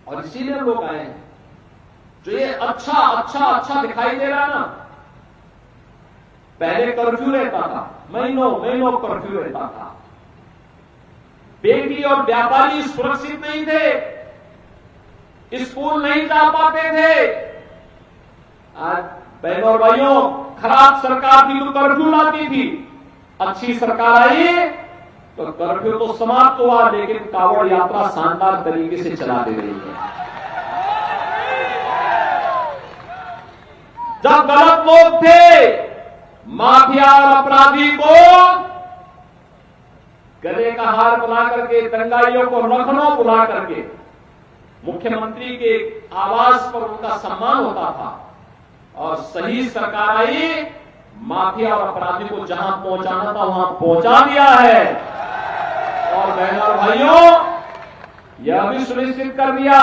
और इसीलिए लोग आए हैं। जो ये अच्छा दिखाई दे रहा ना, पहले कर्फ्यू रहता था, महीनों कर्फ्यू रहता था, बेटी और व्यापारी सुरक्षित नहीं थे, स्कूल नहीं जा पाते थे। आज बहनों और भाइयों, खराब सरकार थी तो कर्फ्यू लाती थी, अच्छी सरकार आई तो कर्फ्यू तो समाप्त हुआ, लेकिन कांवड़ यात्रा शानदार तरीके से चला दे रही है। जब गलत लोग थे, माफिया और अपराधी को गले का हार बुला करके, दंगाइयों को लखनऊ बुला करके मुख्यमंत्री के आवास पर उनका सम्मान होता था, और सही सरकार आई, माफिया और अपराधी को जहां पहुंचाना था वहां पहुंचा दिया है। और बहनों और भाइयों, यह भी सुनिश्चित कर दिया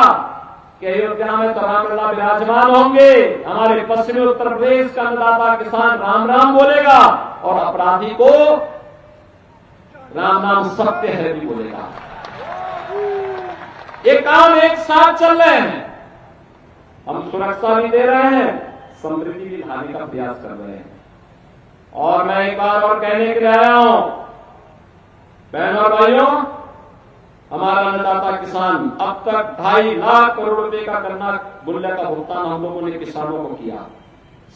कि अयोध्या में तो रामलला विराजमान होंगे। हमारे पश्चिमी उत्तर प्रदेश का अन्नदाता किसान राम राम बोलेगा, और अपराधी को राम नाम सत्य है भी बोलेगा। ये काम एक साथ चल रहे हैं। हम सुरक्षा भी दे रहे हैं, समृद्धि भी लाने का प्रयास कर रहे हैं। और मैं एक बार और कहने के लिए आया हूं, बहनों और भाइयों, हमारा अन्नदाता किसान अब तक 2.5 लाख करोड़ रुपए का गन्ना मूल्य का भुगतान हम लोगों ने किसानों को किया।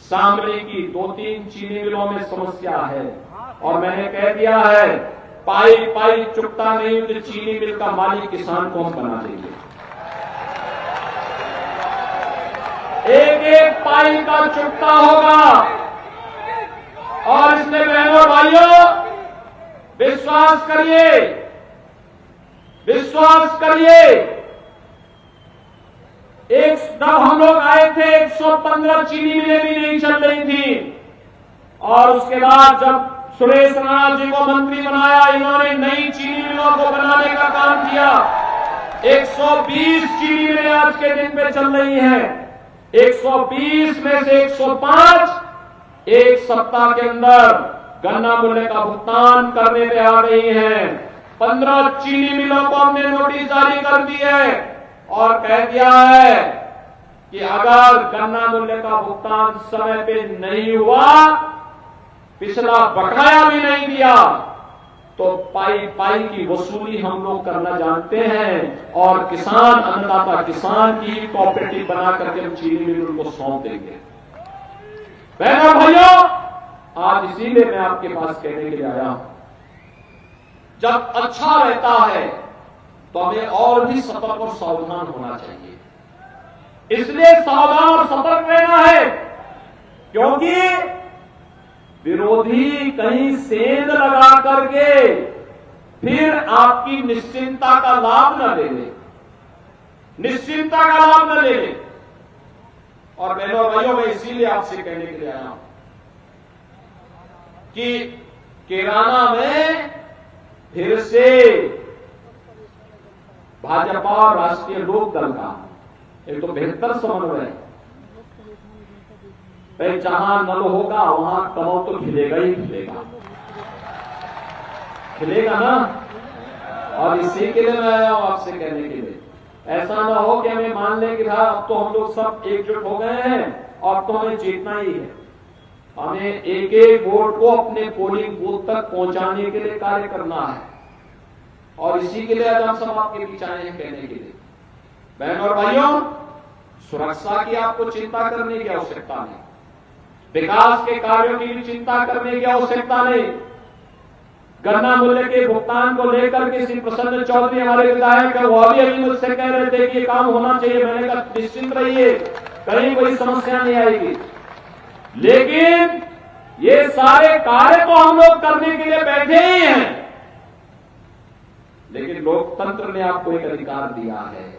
शामली की 2-3 चीनी मिलों में समस्या है, और मैंने कह दिया है, पाई चुकता नहीं तो चीनी मिल का मालिक किसान को हम बना देंगे। एक पाई का चुकता होगा। और इसलिए बहनों और भाइयों, विश्वास करिए, जब हम लोग आए थे 115 चीनी मिलें भी नहीं चल रही थी, और उसके बाद जब सुरेश राणा जी को मंत्री बनाया, इन्होंने नई चीनी मिलों को बनाने का काम किया। 120 चीनी मिलें आज के दिन पे चल रही हैं। 120 में से 105 एक सप्ताह के अंदर गन्ना मूल्य का भुगतान करने में आ रही हैं। 15 चीनी मिलों को हमने नोटिस जारी कर दी है, और कह दिया है कि अगर गन्ना मूल्य का भुगतान समय पे नहीं हुआ, पिछला बकाया भी नहीं दिया, तो पाई की वसूली हम लोग करना जानते हैं, और किसान, अन्नदाता किसान की कोऑपरेटिव बना करके हम चीनी मिल को सौंप देंगे। बहनों भाइयों, आज इसीलिए मैं आपके पास कहने के लिए आया हूं, जब अच्छा रहता है तो हमें और भी सतर्क और सावधान होना चाहिए। इसलिए सावधान और सतर्क रहना है, क्योंकि विरोधी कहीं सेंध लगा करके फिर आपकी निश्चिंता का लाभ न ले ले, निश्चिंता का लाभ न ले ले। और बहनों और भाइयों, मैं इसीलिए आपसे कहने के लिए आया हूं कि कैराना में फिर से भाजपा और राष्ट्रीय लोक दल का एक तो बेहतर समन्वय है। जहां नल होगा वहां कमल तो खिलेगा ही खिलेगा ना। और इसी के लिए मैं आया हूं आपसे कहने के लिए, ऐसा ना हो कि हमें मान लें कि अब तो हम लोग सब एकजुट हो गए हैं और तो हमें जीतना ही है। हमें एक एक वोट को अपने पोलिंग बूथ तक पहुंचाने के लिए कार्य करना है, और इसी के लिए आज हम सब आपके बीच आए हैं कहने के लिए। बहनों और भाइयों, सुरक्षा की आपको चिंता करने की आवश्यकता नहीं, विकास के कार्यों की भी चिंता करने की आवश्यकता नहीं। गन्ना मूल्य के भुगतान को लेकर के श्री प्रसन्न चौधरी हमारे विधायक है, वो अभी मुझसे कह रहे थे कि ये काम होना चाहिए। मैंने कहा निश्चिंत रहिए, कहीं कोई समस्या नहीं आएगी, लेकिन ये सारे कार्य तो हम लोग करने के लिए बैठे ही हैं, लेकिन लोकतंत्र ने आपको एक अधिकार दिया है।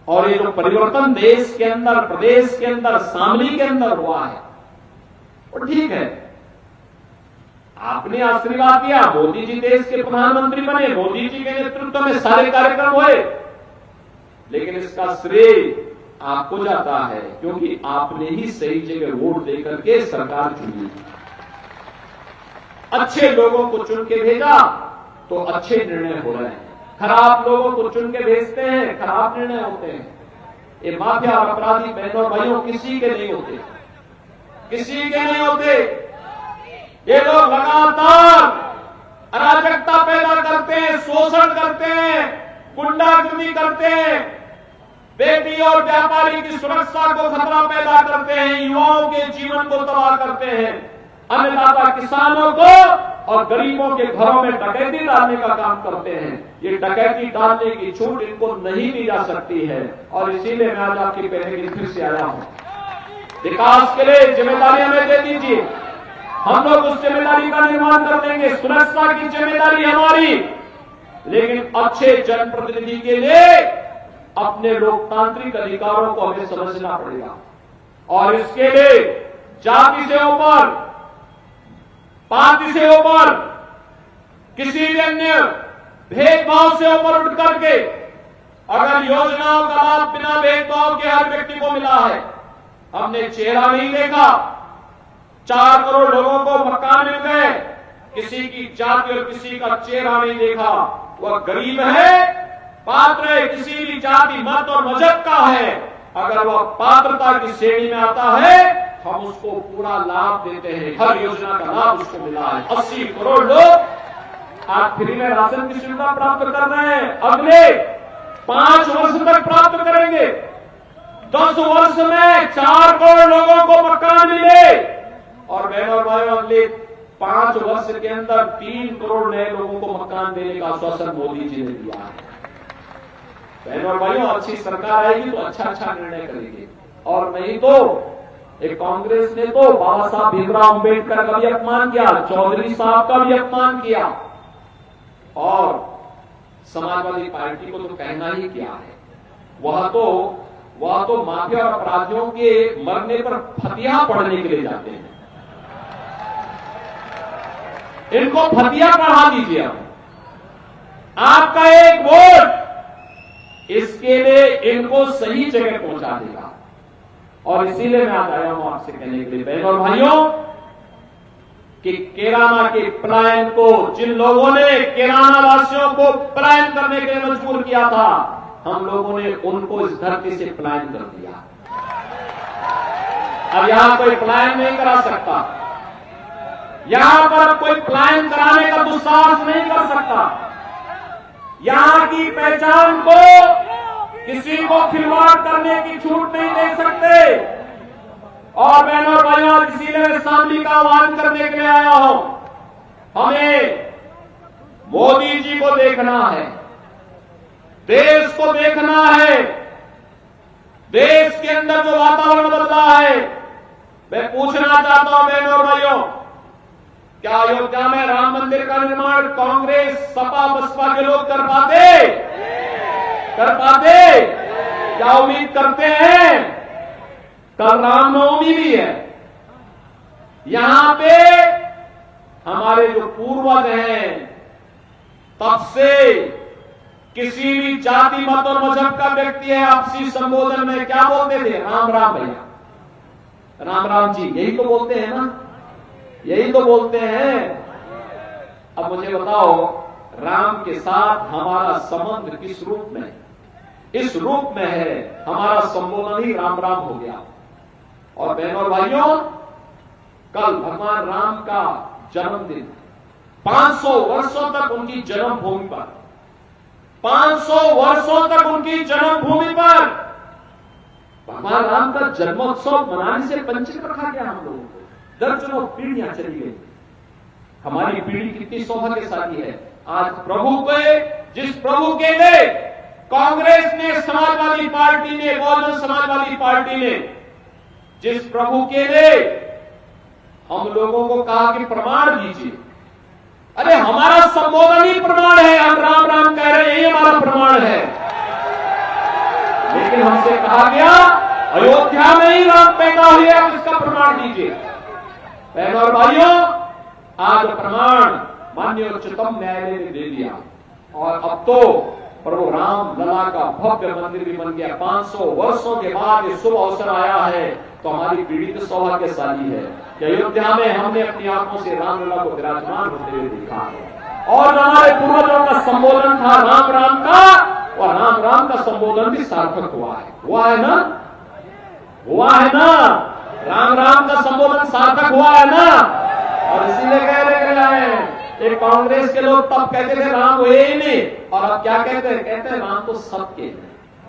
और ये जो परिवर्तन देश के अंदर, प्रदेश के अंदर, शामली के अंदर हुआ है, वो ठीक है। आपने आशीर्वाद दिया, मोदी जी देश के प्रधानमंत्री बने, मोदी जी के नेतृत्व में सारे कार्यक्रम हुए, लेकिन इसका श्रेय आपको जाता है, क्योंकि आपने ही सही जगह वोट देकर के सरकार चुनी, अच्छे लोगों को चुन के भेजा, तो अच्छे निर्णय हो रहे हैं। खराब लोगों को चुन के भेजते हैं, खराब निर्णय होते हैं। ये माफिया और अपराधी बहनों और भाइयों किसी के नहीं होते, किसी के नहीं होते। ये लोग लगातार अराजकता पैदा करते हैं, शोषण करते हैं, गुंडागिरी करते हैं, बेटी और व्यापारी की सुरक्षा को खतरा पैदा करते हैं, युवाओं के जीवन को तबाह करते हैं, अन्नदाता किसानों को और गरीबों के घरों में डकैती डालने का काम करते हैं। ये डकैती डालने की छूट इनको नहीं दी जा सकती है और इसीलिए मैं आज आपकी पहले फिर से आया हूं। विकास के लिए जिम्मेदारी हमें दे दीजिए, हम लोग उस जिम्मेदारी का निर्माण कर देंगे। सुरक्षा की जिम्मेदारी हमारी, लेकिन अच्छे जनप्रतिनिधि के लिए अपने लोकतांत्रिक अधिकारों को हमें समझना पड़ेगा और इसके लिए जाति से ऊपर, पार्टी से ऊपर, किसी भी अन्य भेदभाव से ऊपर उठ करके अगर योजनाओं का लाभ बिना भेदभाव के हर व्यक्ति को मिला है, हमने चेहरा नहीं देखा, 4 करोड़ लोगों को मकान मिल गए, किसी की जाति और किसी का चेहरा नहीं देखा, वह गरीब है, पात्र है, किसी भी जाति मत और मजहब का है, अगर वह पात्रता की श्रेणी में आता है हम उसको पूरा लाभ देते हैं। हर योजना का लाभ उसको मिला है। 80 करोड़ लोग आज फ्री में राशन की सुविधा प्राप्त कर रहे हैं, अगले 5 वर्ष तक प्राप्त करेंगे। 10 वर्ष में 4 करोड़ लोगों को मकान मिले और बहनों और भाइयों अगले 5 वर्ष के अंदर 3 करोड़ नए लोगों को मकान देने का आश्वासन मोदी जी ने दिया है। बहनों और भाइयों अच्छी सरकार आएगी तो अच्छा निर्णय करेगी और नहीं तो एक कांग्रेस ने तो बाबा साहब भीमराव अंबेडकर का भी अपमान किया, चौधरी साहब का भी अपमान किया और समाजवादी पार्टी को तो कहना ही क्या है। वह तो माफिया और अपराधियों के मरने पर फतिया पढ़ने के लिए जाते हैं। इनको फतिया पढ़ा दीजिए। आपका एक वोट इसके लिए इनको सही जगह पहुंचा देगा और इसीलिए मैं आज आया हूं आपसे कहने के लिए बहनों और भाइयों कि कैराना के पलायन को, जिन लोगों ने कैराना वासियों को पलायन करने के लिए मजबूर किया था, हम लोगों ने उनको इस धरती से पलायन कर दिया। अब यहां कोई पलायन नहीं करा सकता, यहां पर कोई पलायन कराने का दुस्साहस नहीं कर सकता। यहां की पहचान को किसी को खिलवाड़ करने की छूट नहीं दे सकते और बहनों और भाइयों इसीलिए मैं शांति का आह्वान करने के लिए आया हूं। हमें मोदी जी को देखना है, देश को देखना है, देश के अंदर जो वातावरण बदला है। मैं पूछना चाहता हूं बहनों और भाइयों, क्या अयोध्या में राम मंदिर का निर्माण कांग्रेस, सपा, बसपा के लोग कर पाते? क्या उम्मीद करते हैं? कल रामनवमी भी है, यहां पे हमारे जो पूर्वज हैं तब से किसी भी जाति मत और मजहब का व्यक्ति है आपसी संबोधन में क्या बोलते थे? राम राम भैया, राम राम जी, यही तो बोलते हैं ना, यही तो बोलते हैं। अब मुझे बताओ राम के साथ हमारा संबंध किस रूप में? इस रूप में है, हमारा संबोधन ही राम राम हो गया। और बहनों और भाइयों कल भगवान राम का जन्मदिन, 500 वर्षों तक उनकी जन्मभूमि पर, 500 वर्षों तक उनकी जन्मभूमि पर भगवान राम का जन्मोत्सव मनाने से वंचित रखा गया हम लोगों को। दर्जनों पीढ़ियां चली गई। हमारी पीढ़ी कितनी सौभाग्यशाली है। आज प्रभु के, जिस प्रभु के लिए कांग्रेस ने, समाजवादी पार्टी ने, बहुजन समाजवादी पार्टी ने, जिस प्रभु के लिए हम लोगों को कहा कि प्रमाण दीजिए, अरे हमारा संबोधन ही प्रमाण है, हम राम राम कह रहे हैं, ये हमारा प्रमाण है। लेकिन हमसे कहा गया अयोध्या में ही राम पैदा हुए, आप इसका प्रमाण दीजिए। बहनों और भाइयों आज प्रमाण माननीय उच्चतम न्यायालय ने दे दिया और अब तो प्रभु राम लला का भव्य मंदिर भी बन गया। 500 वर्षों के बाद ये शुभ अवसर आया है तो हमारी पीढ़ी तो सौभाग्यशाली है कि अयोध्या में हमने अपनी आंखों से राम लला को विराजमान होते हुए देखा है। और जो हमारे पूर्वजों का संबोधन था राम राम का, और राम राम का संबोधन भी सार्थक हुआ है ना, हुआ है ना, राम राम का संबोधन सार्थक हुआ है ना। और इसीलिए कह रहे हैं कि कांग्रेस के लोग तब कहते थे राम हुए ही नहीं, और अब क्या कहते हैं, राम तो सबके हैं।